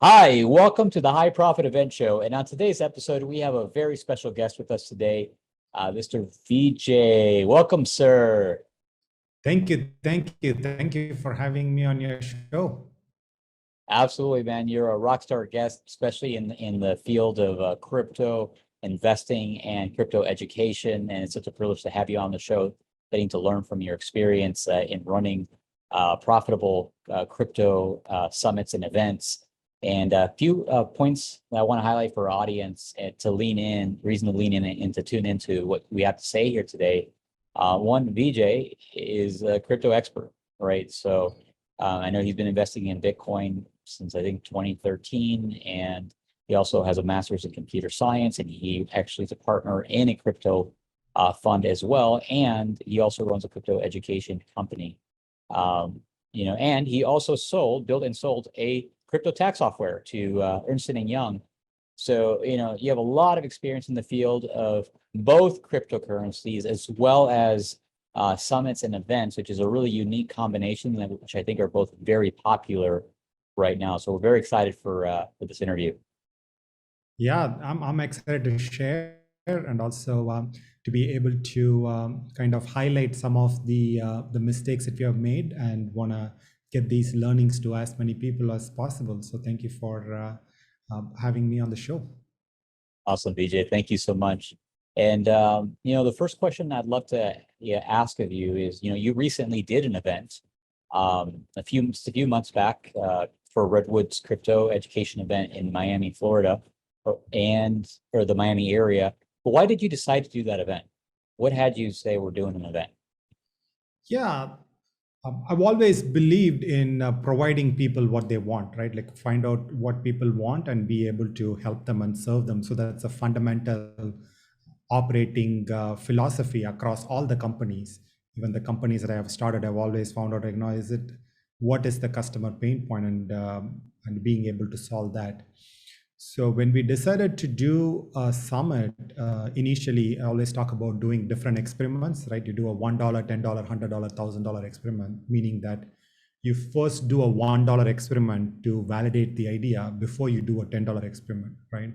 Hi, welcome to the High Profit Event Show. And on today's episode, we have a very special guest with us today, Mr. VJ. Welcome, sir. Thank you for having me on your show. Absolutely, man. You're a rock star guest, especially in the field of crypto investing and crypto education. And it's such a privilege to have you on the show, getting to learn from your experience in running profitable crypto summits and events. And a few points that I want to highlight for our audience to lean in, reason to lean in and to tune into what we have to say here today. One, VJ is a crypto expert, right? So I know he's been investing in Bitcoin since I think 2013, and he also has a master's in computer science, and he actually is a partner in a crypto fund as well. And he also runs a crypto education company. And he also built and sold a crypto tax software to Ernst & Young. So, you have a lot of experience in the field of both cryptocurrencies as well as summits and events, which is a really unique combination, which I think are both very popular right now. So we're very excited for this interview. Yeah, I'm excited to share and also to be able to kind of highlight some of the mistakes that we have made and want to get these learnings to as many people as possible. So thank you for having me on the show. Awesome, VJ. Thank you so much. And the first question I'd love to ask of you is, you recently did an event a few months back for Redwood's crypto education event in Miami, Florida, or the Miami area. But why did you decide to do that event? What had you say we're doing an event? Yeah, I've always believed in providing people what they want, right? Like find out what people want and be able to help them and serve them. So that's a fundamental operating philosophy across all the companies. Even the companies that I have started, I've always found out, what is the customer pain point and being able to solve that. So when we decided to do a summit, initially I always talk about doing different experiments, right? You do a $1, $10, $100, $1,000 experiment, meaning that you first do a $1 experiment to validate the idea before you do a $10 experiment, right?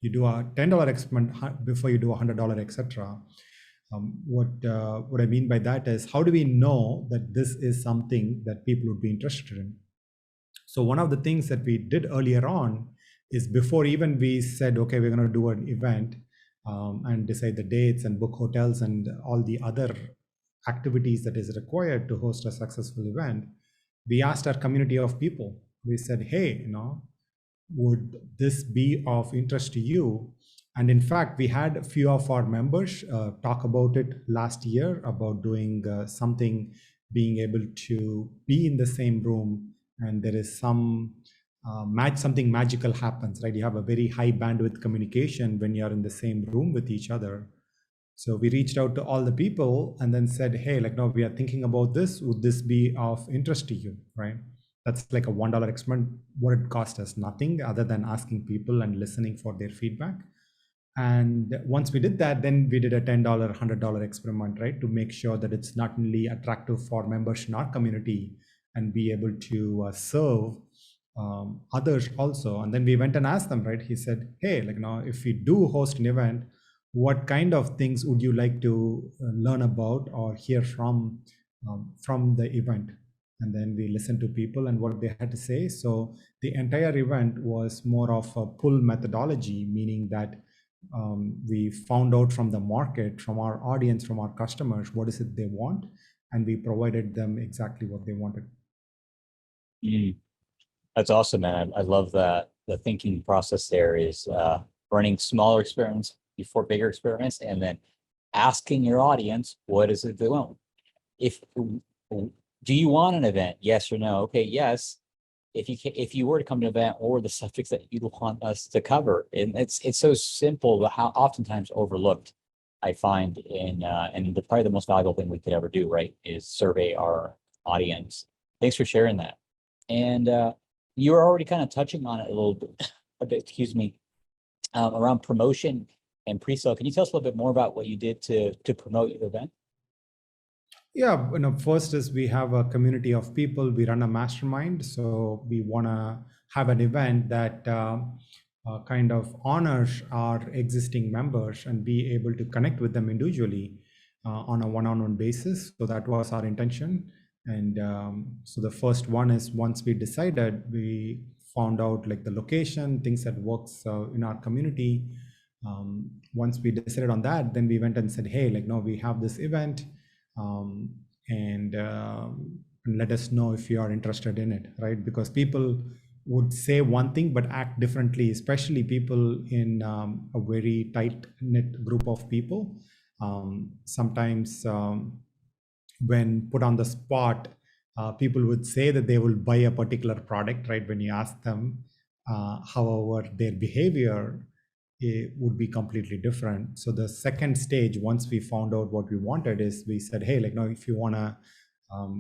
You do a $10 experiment before you do a $100, etc. What I mean by that is, how do we know that this is something that people would be interested in? So one of the things that we did earlier on is, before even we said, okay, we're going to do an event and decide the dates and book hotels and all the other activities that is required to host a successful event, we asked our community of people. We said, hey, would this be of interest to you? And in fact, we had a few of our members talk about it last year, about doing something, being able to be in the same room, and there is something magical happens, right? You have a very high bandwidth communication when you're in the same room with each other. So we reached out to all the people and then said, hey, no, we are thinking about this. Would this be of interest to you, right? That's like a $1 experiment. What it cost us? Nothing other than asking people and listening for their feedback. And once we did that, then we did a $10, $100 experiment, right? To make sure that it's not only attractive for members in our community and be able to serve others also. And then we went and asked them, right? He said, hey, if we do host an event, what kind of things would you like to learn about or hear from the event? And then we listened to people and what they had to say. So the entire event was more of a pull methodology, meaning that we found out from the market, from our audience, from our customers, what is it they want, and we provided them exactly what they wanted. That's awesome, man. I love that. The thinking process there is running smaller experiments before bigger experiments, and then asking your audience, what is it they want? Do you want an event? Yes or no? Okay, yes. If you were to come to an event, or the subjects that you'd want us to cover, and it's so simple, but how oftentimes overlooked, I find, and probably the most valuable thing we could ever do, right, is survey our audience. Thanks for sharing that. And you were already kind of touching on it a bit, excuse me, around promotion and pre-sale. Can you tell us a little bit more about what you did to promote your event? Yeah, first is we have a community of people. We run a mastermind, so we want to have an event that kind of honors our existing members and be able to connect with them individually on a one-on-one basis. So that was our intention. And so the first one is, once we decided, we found out like the location, things that works in our community. Once we decided on that, then we went and said, hey, like, no, we have this event, um, and let us know if you are interested in it, right? Because people would say one thing but act differently, especially people in a very tight knit group of people. Sometimes when put on the spot, people would say that they will buy a particular product, right? When you ask them, however, their behavior would be completely different. So the second stage, once we found out what we wanted, is we said, hey, like, now if you want to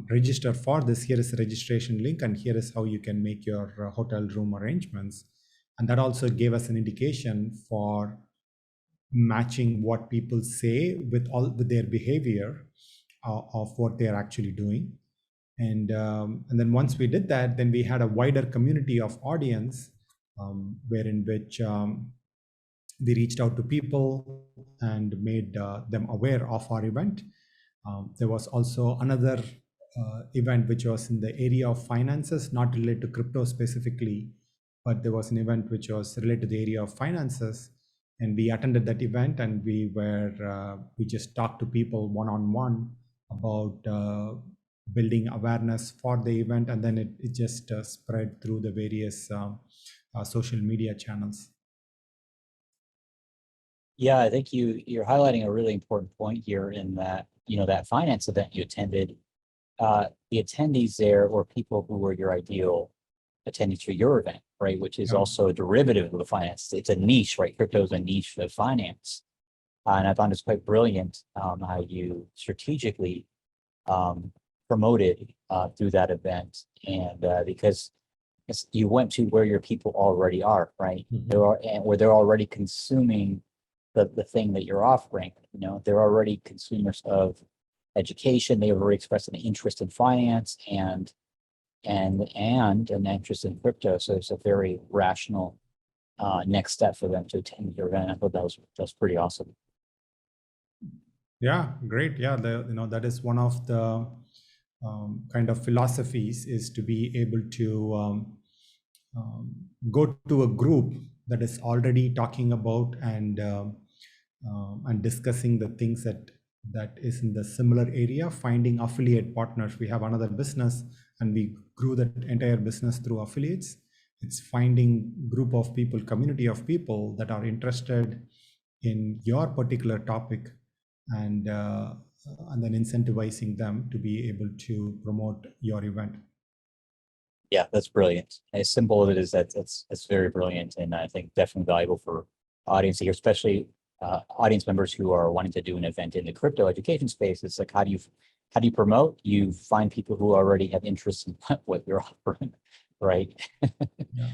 register for this, here is a registration link, and here is how you can make your hotel room arrangements. And that also gave us an indication for matching what people say with their behavior of what they're actually doing. And then once we did that, then we had a wider community of audience, wherein which we reached out to people and made them aware of our event. There was also another event which was in the area of finances, not related to crypto specifically, but there was an event which was related to the area of finances. And we attended that event, and we just talked to people one-on-one about building awareness for the event, and then it just spread through the various social media channels. Yeah, I think you're highlighting a really important point here in that, that finance event you attended, the attendees there were people who were your ideal attendees for your event, right? Which is Yeah. also a derivative of the finance. It's a niche, right? Crypto is a niche of finance. And I found it's quite brilliant how you strategically promoted through that event. And because you went to where your people already are, right? Mhm. And where they're already consuming the thing that you're offering. They're already consumers of education. They've already expressed an interest in finance and an interest in crypto. So it's a very rational next step for them to attend your event. I thought that was pretty awesome. Yeah, great. Yeah, that is one of the kind of philosophies, is to be able to go to a group that is already talking about and discussing the things that is in the similar area, finding affiliate partners. We have another business, and we grew that entire business through affiliates. It's finding group of people, community of people that are interested in your particular topic, and then incentivizing them to be able to promote your event. Yeah, that's brilliant. As simple as it is, that's very brilliant, and I think definitely valuable for audience here, especially audience members who are wanting to do an event in the crypto education space. It's like, how do you promote? You find people who already have interest in what you're offering, right? Yeah.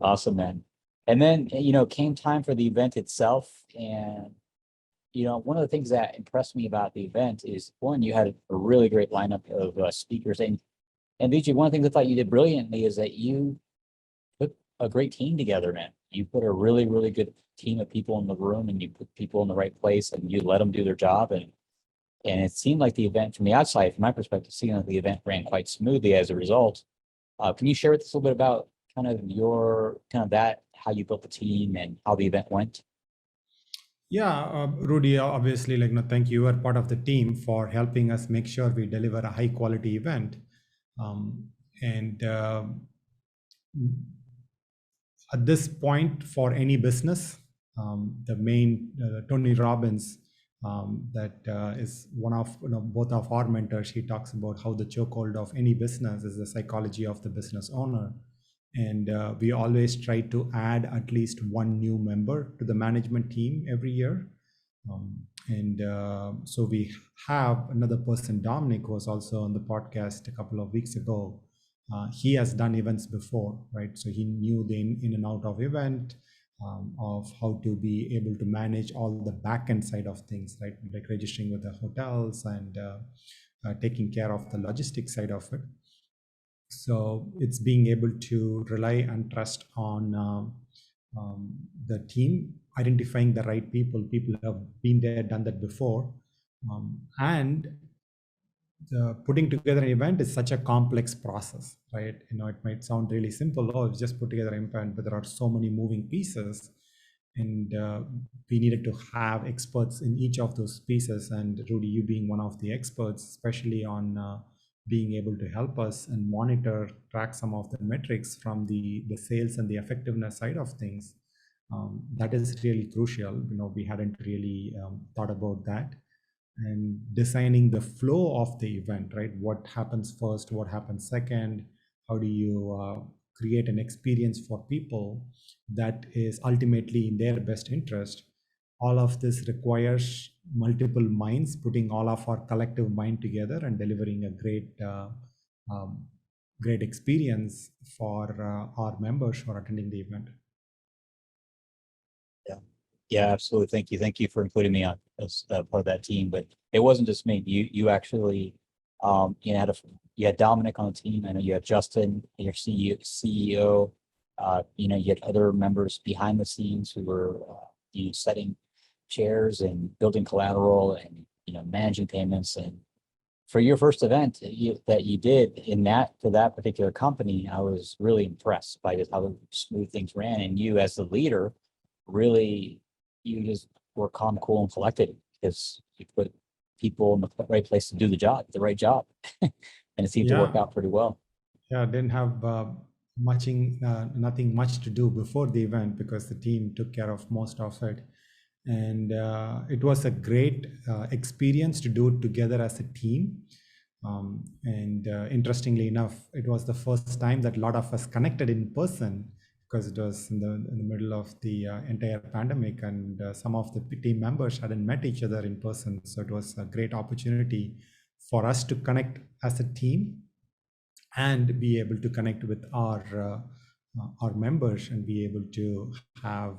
Awesome, man. And then came time for the event itself, and one of the things that impressed me about the event is, one, you had a really great lineup of speakers, and VJ, one of the things I thought you did brilliantly is that you put a great team together, man. You put a really, really good team of people in the room, and you put people in the right place, and you let them do their job. And it seemed like the event, from the outside, from my perspective, seemed like the event ran quite smoothly as a result. Can you share with us a little bit about how you built the team and how the event went? Yeah, Rudy, obviously, like, no, thank you. You are part of the team for helping us make sure we deliver a high quality event. And At this point, for any business, the main Tony Robbins, that is one of both of our mentors. He talks about how the chokehold of any business is the psychology of the business owner, and we always try to add at least one new member to the management team every year. So we have another person, Dominic, who was also on the podcast a couple of weeks ago. He has done events before, right? So he knew the in and out of event, of how to be able to manage all the back end side of things, right? Like registering with the hotels and taking care of the logistics side of it. So it's being able to rely and trust on the team, identifying the right people. People have been there, done that before, and putting together an event is such a complex process, right? It might sound really simple. Oh, just put together an event, but there are so many moving pieces, and we needed to have experts in each of those pieces. And Rudy, you being one of the experts, especially on being able to help us and monitor, track some of the metrics from the sales and the effectiveness side of things. That is really crucial. We hadn't really thought about that, and designing the flow of the event, right? What happens first, what happens second, how do you create an experience for people that is ultimately in their best interest. All of this requires multiple minds putting all of our collective mind together and delivering a um, great experience for our members who are attending the event. Yeah. Yeah, absolutely. Thank you. Thank you for including me on as part of that team. But it wasn't just me. You actually, you had Dominic on the team. I know you had Justin, your CEO. You had other members behind the scenes who were, setting chairs and building collateral and, managing payments. And for your first event that you did in that for that particular company, I was really impressed by just how smooth things ran. And you, as the leader, really you just were calm, cool, and collected because you put people in the right place to do the right job, and it seemed to work Yeah, out pretty well. yeah, didn't have nothing much to do before the event because the team took care of most of it. And it was a great experience to do it together as a team. And interestingly enough, it was the first time that a lot of us connected in person because it was in the middle of the entire pandemic, and some of the team members hadn't met each other in person. So it was a great opportunity for us to connect as a team and be able to connect with our members and be able to have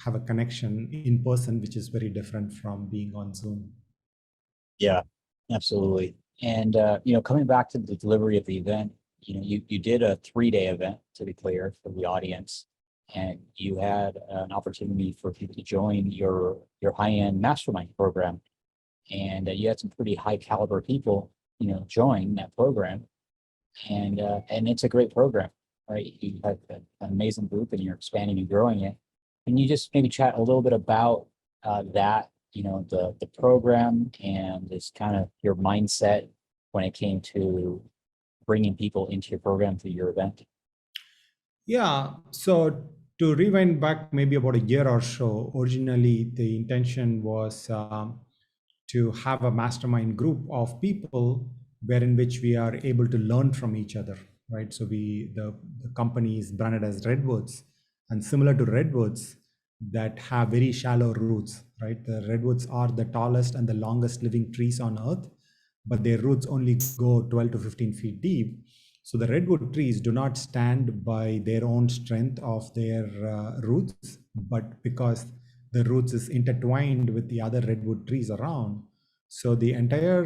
have a connection in person, which is very different from being on Zoom. Yeah, absolutely. And coming back to the delivery of the event, you did a 3-day event, to be clear, for the audience, and you had an opportunity for people to join your high-end mastermind program, and you had some pretty high caliber people, join that program, and it's a great program, right? You have an amazing group, and you're expanding and growing it. Can you just maybe chat a little bit about that, the program and this kind of your mindset when it came to bringing people into your program through your event? Yeah. So to rewind back maybe about a year or so, originally the intention was to have a mastermind group of people wherein which we are able to learn from each other, right? So the company is branded as Redwoods, and similar to Redwoods that have very shallow roots, right? The Redwoods are the tallest and the longest living trees on earth, but their roots only go 12 to 15 feet deep. So the redwood trees do not stand by their own strength of their roots, but because the roots is intertwined with the other redwood trees around. So the entire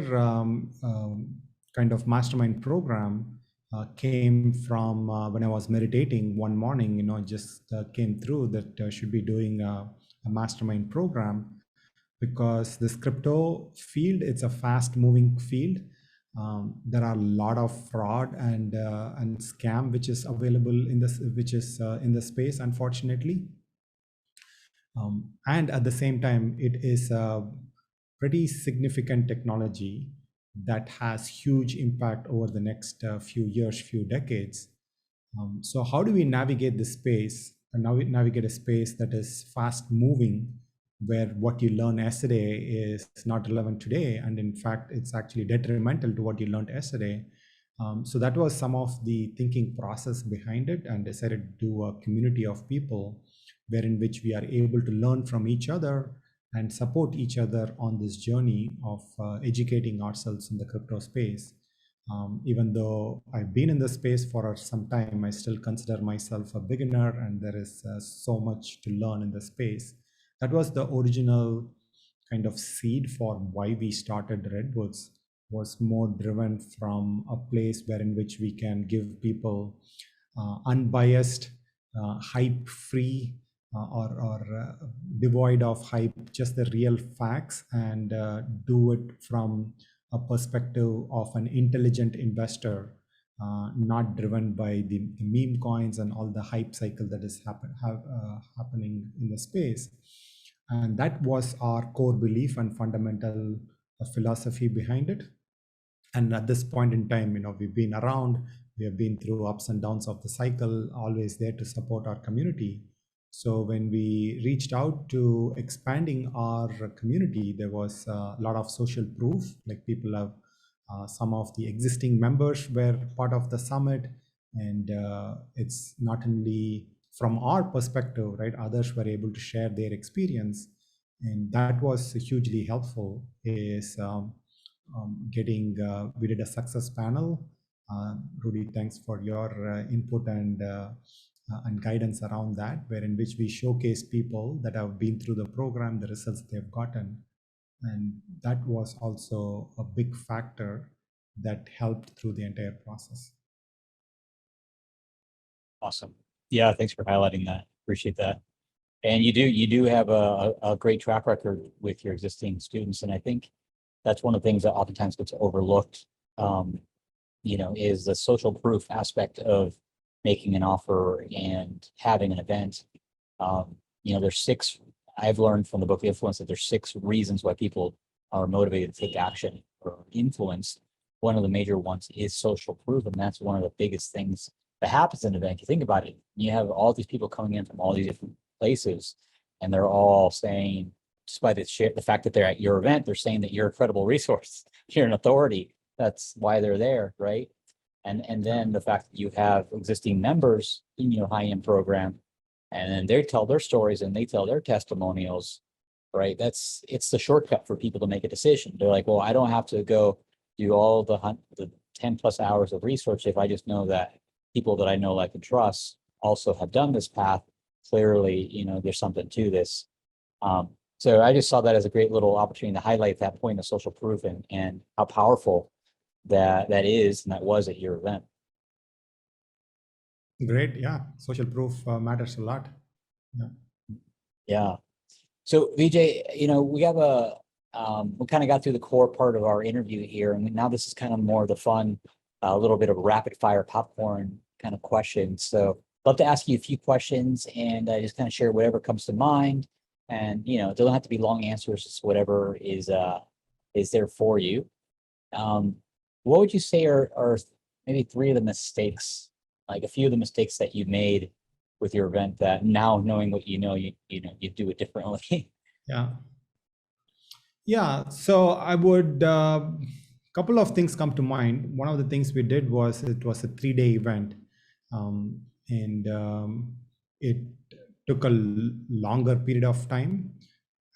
kind of mastermind program came from when I was meditating one morning. Just came through that should be doing a mastermind program because this crypto field, it's a fast moving field. There are a lot of fraud and scam which is available in this, which is in the space, unfortunately. And at the same time, it is a pretty significant technology that has huge impact over the next few years, few decades. So how do we navigate this space and now we navigate a space that is fast moving, where what you learn yesterday is not relevant today, and in fact, it's actually detrimental to what you learned yesterday. So that was some of the thinking process behind it, and decided to do a community of people wherein which we are able to learn from each other and support each other on this journey of educating ourselves in the crypto space. Even though I've been in the space for some time, I still consider myself a beginner, and there is so much to learn in the space. That was the original kind of seed for why we started Redwoods. was more driven from a place where in which we can give people unbiased, hype-free, or devoid of hype, just the real facts, and do it from a perspective of an intelligent investor, not driven by the meme coins and all the hype cycle that is happening in the space. And that was our core belief and fundamental philosophy behind it. And at this point in time, we've been around, we have been through ups and downs of the cycle, always there to support our community. So when we reached out to expanding our community, there was a lot of social proof, like people have some of the existing members were part of the summit, and it's not only from our perspective, right? Others were able to share their experience, and that was hugely helpful. Is getting We did a success panel. Rudy, thanks for your input and guidance around that, where in which we showcase people that have been through the program, the results they've gotten, and that was also a big factor that helped through the entire process. Awesome. Yeah, thanks for highlighting that. Appreciate that. And you do have a great track record with your existing students, and I think that's one of the things that oftentimes gets overlooked. Is the social proof aspect of making an offer and having an event. There's six. I've learned from the book The Influence that there's 6 reasons why people are motivated to take action or influence. One of the major ones is social proof, and that's one of the biggest things that happens in an event. You think about it, you have all these people coming in from all these different places, and they're all saying, despite the fact that they're at your event, they're saying that you're a credible resource, you're an authority. That's why they're there, right? And then the fact that you have existing members in your high-end program, and then they tell their stories and they tell their testimonials, right? It's the shortcut for people to make a decision. They're like, well, I don't have to go do all the 10 plus hours of research if I just know that people that I know, like, and trust also have done this path. Clearly, there's something to this. So I just saw that as a great little opportunity to highlight that point of social proof and how powerful that is and that was at your event. Great. Yeah. Social proof matters a lot. Yeah. Yeah. So VJ, we have we kind of got through the core part of our interview here, and now this is kind of more of the fun, a little bit of rapid fire popcorn kind of questions. So I'd love to ask you a few questions and just kind of share whatever comes to mind. And it doesn't have to be long answers, just whatever is there for you. What would you say are maybe 3 of the mistakes, like a few of the mistakes that you made with your event that now, knowing what you do it differently? Yeah. So I would, couple of things come to mind. One of the things we did was, it was a 3-day event, and it took a longer period of time,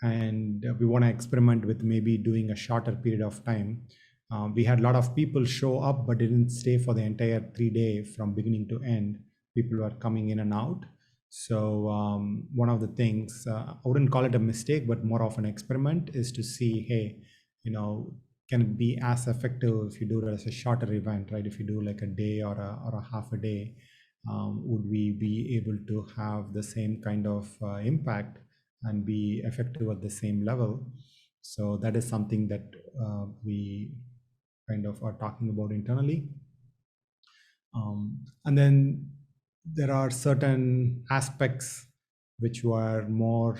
and we want to experiment with maybe doing a shorter period of time. We had a lot of people show up, but didn't stay for the entire 3-day from beginning to end. People were coming in and out. So one of the things, I wouldn't call it a mistake, but more of an experiment, is to see, hey, can it be as effective if you do it as a shorter event, right? If you do like a day or a half a day, would we be able to have the same kind of impact and be effective at the same level? So that is something that we kind of are talking about internally. And then there are certain aspects which were more,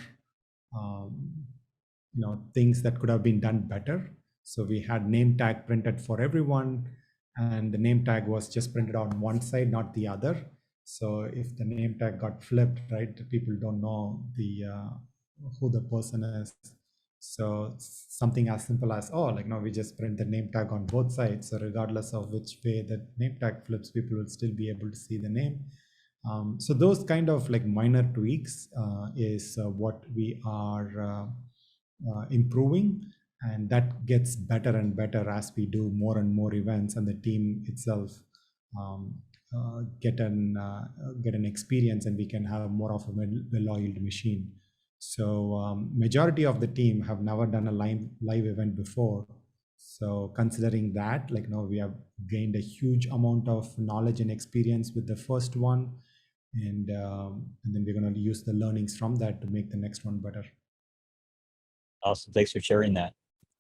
things that could have been done better. So we had name tag printed for everyone, and the name tag was just printed on one side, not the other. So if the name tag got flipped, right, people don't know who the person is. So something as simple as, now we just print the name tag on both sides. So regardless of which way the name tag flips, people will still be able to see the name. So those kind of like minor tweaks is what we are improving, and that gets better and better as we do more and more events, and the team itself get an experience, and we can have more of a well-oiled machine. So majority of the team have never done a live event before, So considering that, like now we have gained a huge amount of knowledge and experience with the first one, and then we're going to use the learnings from that to make the next one better. Awesome. Thanks for sharing that.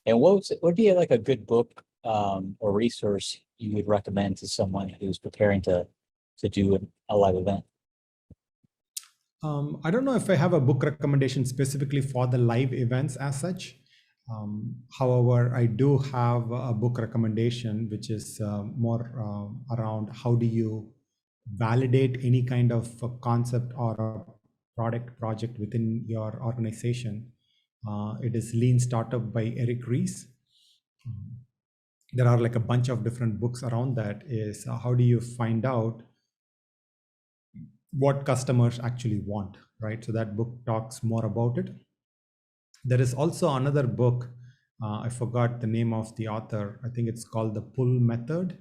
And what would be like a good book or resource you would recommend to someone who's preparing to do a live event? I don't know if I have a book recommendation specifically for the live events as such. However, I do have a book recommendation, which is more around how do you validate any kind of a concept or a product project within your organization. It is Lean Startup by Eric Ries. There are like a bunch of different books around that. Is how do you find out what customers actually want, right? So that book talks more about it. There is also another book, I forgot the name of the author. I think it's called The Pull Method.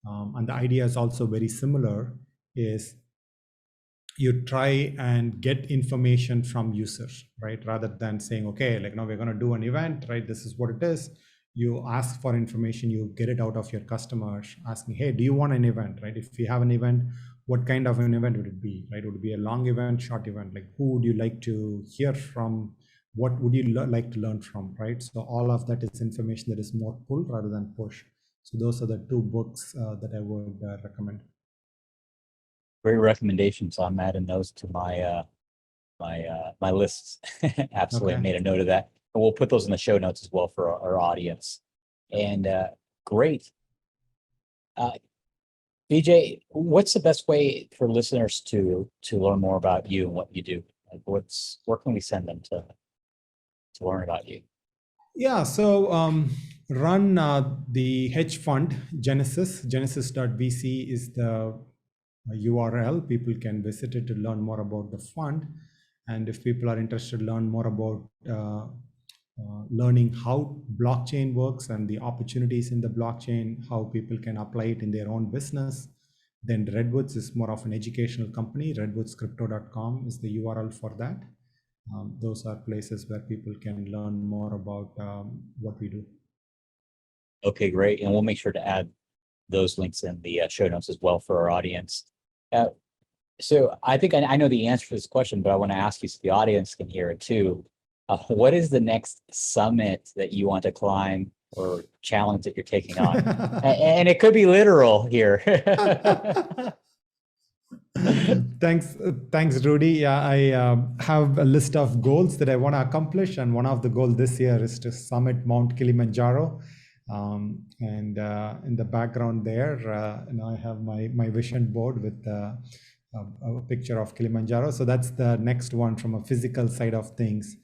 And the idea is also very similar, is you try and get information from users, right? Rather than saying, okay, like now we're going to do an event, right? This is what it is. You ask for information, you get it out of your customers, asking, hey, do you want an event, right? If you have an event, what kind of an event would it be, right? Would it be a long event, short event? Like who would you like to hear from? What would you like to learn from, right? So all of that is information that is more pull rather than push. So those are the two books that I would recommend. Great recommendations. I'm adding those to my lists. Absolutely, Okay. made a note of that. And we'll put those in the show notes as well for our audience. And great. VJ, what's the best way for listeners to learn more about you and what you do? Like where can we send them to learn about you? Yeah, so run the hedge fund Genesis. Genesis.vc is the URL. People can visit it to learn more about the fund. And if people are interested to learn more about learning how blockchain works and the opportunities in the blockchain, how people can apply it in their own business, then Redwoods is more of an educational company. Redwoodscrypto.com is the URL for that. Those are places where people can learn more about what we do. Okay, great. And we'll make sure to add those links in the show notes as well for our audience. So I think I know the answer to this question, but I want to ask you so the audience can hear it too. What is the next summit that you want to climb or challenge that you're taking on? And it could be literal here. Thanks, Rudy. Yeah, I have a list of goals that I want to accomplish, and one of the goals this year is to summit Mount Kilimanjaro. And in the background there, I have my vision board with a picture of Kilimanjaro. So that's the next one from a physical side of things,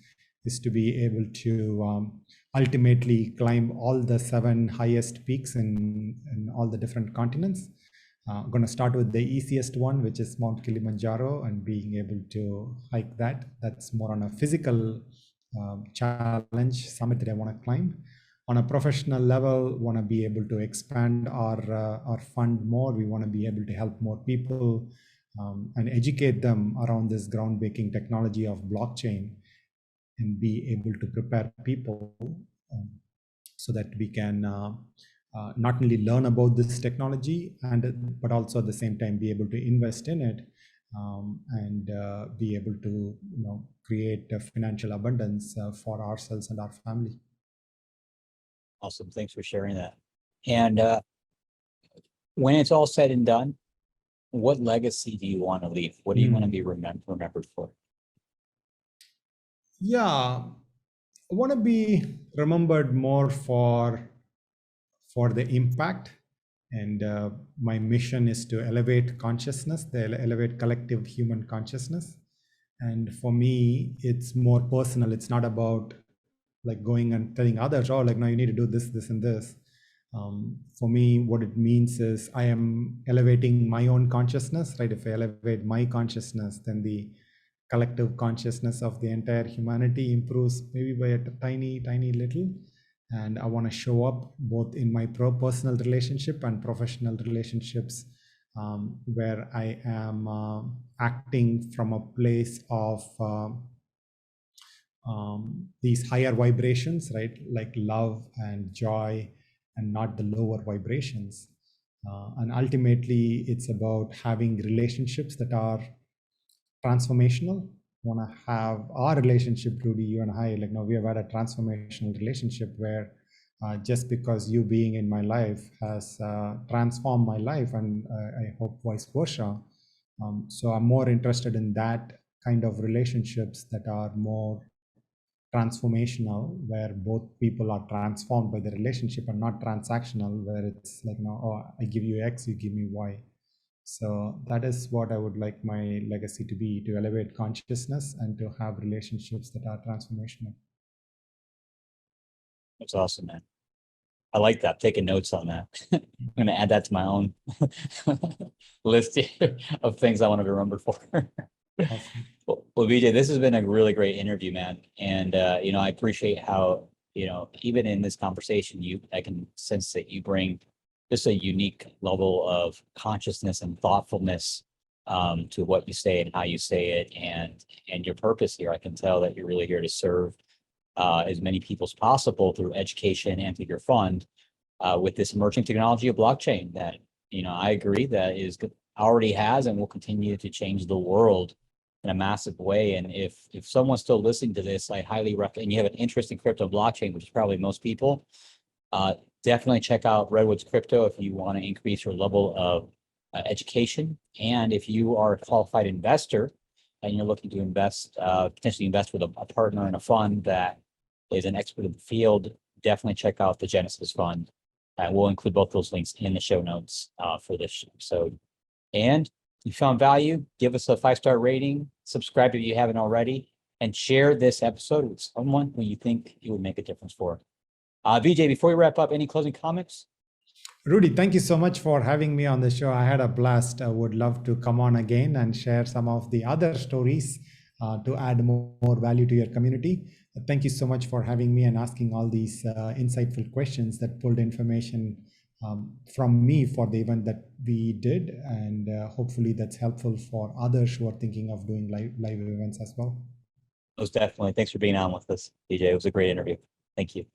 is to be able to ultimately climb all the 7 highest peaks in all the different continents. I'm going to start with the easiest one, which is Mount Kilimanjaro, and being able to hike that. That's more on a physical challenge summit that I want to climb. On a professional level, want to be able to expand our fund more. We want to be able to help more people and educate them around this groundbreaking technology of blockchain, and be able to prepare people so that we can not only learn about this technology but also at the same time be able to invest in it and be able to create a financial abundance for ourselves and our family. Awesome. Thanks for sharing that. And when it's all said and done, what legacy do you want to leave? What do you want to be remembered for? Yeah, I want to be remembered more for the impact, and my mission is to elevate consciousness, elevate collective human consciousness. And for me, it's more personal. It's not about like going and telling others, oh, like, no, you need to do this, this, and this. For me, what it means is I am elevating my own consciousness, right? If I elevate my consciousness, then the collective consciousness of the entire humanity improves maybe by a tiny, tiny little. And I want to show up both in my personal relationship and professional relationships, where I am acting from a place of these higher vibrations, right? Like love and joy and not the lower vibrations. And ultimately, it's about having relationships that are transformational. Want to have our relationship, Rudy, you and I, like, now we have had a transformational relationship where just because you being in my life has transformed my life, and I hope vice versa. So I'm more interested in that kind of relationships that are more transformational, where both people are transformed by the relationship and not transactional, where it's like, no, oh, I give you X, you give me Y. So that is what I would like my legacy to be, to elevate consciousness and to have relationships that are transformational. That's awesome, man. I like that. Taking notes on that. I'm going to add that to my own list of things I want to be remembered for. Awesome. Well, VJ, this has been a really great interview, man. And, I appreciate how, even in this conversation, I can sense that you bring just a unique level of consciousness and thoughtfulness to what you say and how you say it, and your purpose here. I can tell that you're really here to serve as many people as possible through education and through your fund with this emerging technology of blockchain that, I agree that already has and will continue to change the world in a massive way. And if someone's still listening to this, I highly recommend, you have an interest in crypto blockchain, which is probably most people, definitely check out Redwood's Crypto if you want to increase your level of education. And if you are a qualified investor and you're looking to invest, potentially invest with a partner in a fund that is an expert in the field, definitely check out the Genesis Fund. And we'll include both those links in the show notes for this episode. And if you found value, give us a 5-star rating, subscribe if you haven't already, and share this episode with someone who you think it would make a difference for. VJ, before we wrap up, any closing comments? Rudy, thank you so much for having me on the show. I had a blast. I would love to come on again and share some of the other stories to add more value to your community. Thank you so much for having me and asking all these insightful questions that pulled information from me for the event that we did. And hopefully that's helpful for others who are thinking of doing live events as well. Most definitely. Thanks for being on with us, VJ. It was a great interview. Thank you.